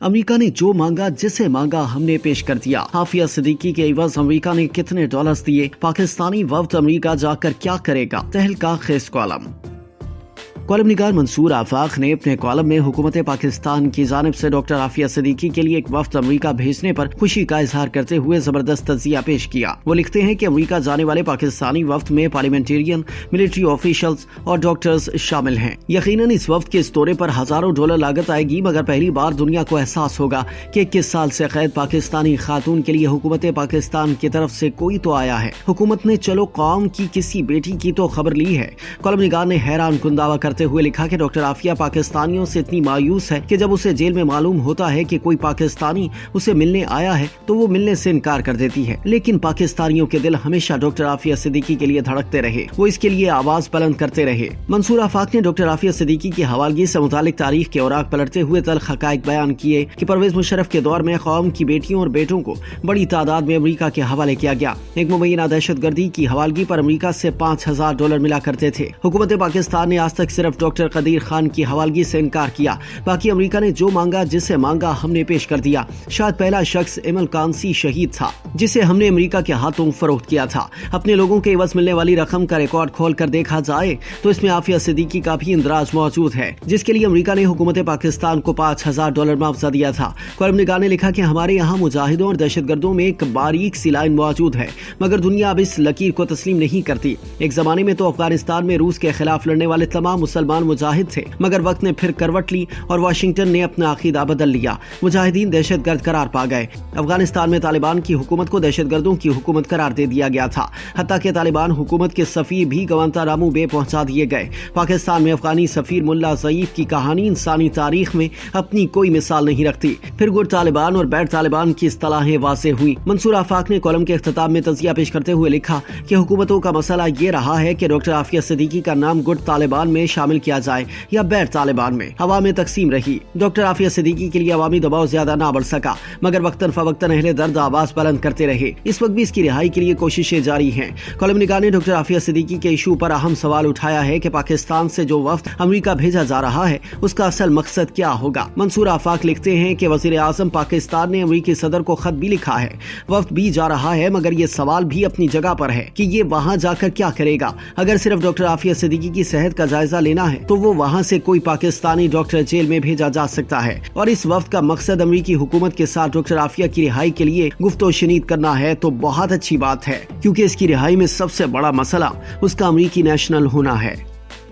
America ने जो मांगा, जिसे मांगा हमने पेश कर दिया। हाफिया सिद्दीकी के एवज अमेरिका ने कितने डॉलर्स दिए? पाकिस्तानी वफ्द अमेरिका जाकर क्या करेगा? तहलका खेज कॉलम। कॉलम निगार मंसूर आफाक ने अपने कॉलम में हुकूमत पाकिस्तान की जानिब से डॉक्टर आफिया सिद्दीकी के लिए एक वफ्द अमेरिका भेजने पर खुशी का इजहार करते हुए जबरदस्त तजिया पेश किया। वो लिखते हैं कि अमेरिका जाने वाले पाकिस्तानी वफ्द में पार्लियामेंटेरियन, मिलिट्री ऑफिशियल्स और डॉक्टर्स शामिल हैं। यकीनन इस वफ्द के इस दौरे पर हजारों डॉलर लागत आएगी, मगर पहली बार दुनिया को एहसास होगा कि 21 साल से कैद पाकिस्तानी खातून के लिए हुकूमत पाकिस्तान की तरफ से कोई तो आया है। हुकूमत ने चलो कौम की किसी बेटी की तो खबर ली है। कॉलम निगार ने हैरान कुन दावा करते हुए लिखा कि डॉक्टर आफिया पाकिस्तानियों से इतनी मायूस है कि जब उसे जेल में मालूम होता है कि कोई पाकिस्तानी उसे मिलने आया है तो वो मिलने से इनकार कर देती है। लेकिन पाकिस्तानियों के दिल हमेशा डॉक्टर आफिया सिद्दीकी के लिए धड़कते रहे, वो इसके लिए आवाज बुलंद करते रहे। मंसूर आफाक ने डॉक्टर आफिया सिद्दीकी की हवालगी से मुतालिक तारीख के औराक पलटते हुए तल्ख हकायक बयान किए कि परवेज मुशर्रफ के दौर में कौम की बेटियों और बेटों को बड़ी तादाद में अमेरिका के हवाले किया गया। एक मुबैना दहशतगर्दी की हवालगी पर अमेरिका से $5000 मिला करते थे। हुकूमत पाकिस्तान ने आज तक सिर्फ डॉक्टर कदीर खान की हवालगी से इनकार किया। बाकी अमेरिका ने जो मांगा, जिसे मांगा हमने पेश कर दिया। शायद पहला शख्स इमल कांसी शहीद था जिसे हमने अमेरिका के हाथों फरोख्त किया था। अपने लोगों के एवज मिलने वाली रकम का रिकॉर्ड खोल कर देखा जाए तो इसमें आफिया सिद्दीकी का भी इंदराज मौजूद है, जिसके लिए अमेरिका ने हुकूमत पाकिस्तान को $5000 मुआवजा दिया था। कॉलम निगार ने लिखा कि हमारे यहाँ मुजाहिदों और दहशतगर्दों में एक बारीक सी लाइन मौजूद है, मगर दुनिया अब इस लकीर को तस्लीम नहीं करती। एक जमाने में तो अफगानिस्तान में रूस के खिलाफ लड़ने वाले तमाम मुसलमान मुजाहिद थे, मगर वक्त ने फिर करवट ली और वाशिंगटन ने अपना अकीदा बदल लिया। मुजाहिदीन दहशतगर्द करार पा गए। अफगानिस्तान में तालिबान की हुकूमत को दहशतगर्दों की हुकूमत करार दे दिया गया था। हत्ता कि तालिबान हुकूमत के सफीर भी गवांतानामो बे पहुंचा दिए गए। पाकिस्तान में अफगानी सफीर मुल्ला ज़ईफ की कहानी इंसानी तारीख में अपनी कोई मिसाल नहीं रखती। फिर गुड तालिबान और बैड तालिबान की इस्तिलाहें वाज़ेह हुई। मंसूर आफाक ने कॉलम के इख्तिताम में तज़किया पेश करते हुए लिखा कि हुकूमतों का मसला ये रहा है कि डॉक्टर आफिया सिद्दीकी का नाम गुड तालिबान में शामिल किया जाए या बैड तालिबान में। हवा में तकसीम रही। डॉक्टर आफिया सिद्दीकी के लिए अवामी दबाव ज्यादा ना बढ़ सका, मगर वक्तन फवक्तन अहले दर्द आवाज बुलंद करते रहे। इस वक्त भी इसकी रिहाई के लिए कोशिशें जारी हैं। कॉलम निगार ने डॉक्टर आफिया सिद्दीकी के इशू पर अहम सवाल उठाया है कि पाकिस्तान से जो वफ्द अमेरिका भेजा जा रहा है उसका असल मकसद क्या होगा। मंसूर आफाक लिखते हैं कि वजीर आजम पाकिस्तान ने अमेरिकी सदर को खत भी लिखा है। वफ्द भी जा रहा है, मगर ये सवाल भी अपनी जगह पर है कि ये वहाँ जाकर क्या करेगा। अगर सिर्फ डॉक्टर आफिया सिद्दीकी की सेहत का जायजा लेना है तो वो वहाँ से कोई पाकिस्तानी डॉक्टर जेल में भेजा जा सकता है, और इस वफ्द का मकसद अमेरिकी हुकूमत के साथ डॉक्टर आफिया की रिहाई के लिए गुफ्तो शनीद करना है तो बहुत अच्छी बात है, क्योंकि इसकी रिहाई में सबसे बड़ा मसला उसका अमेरिकी नेशनल होना है।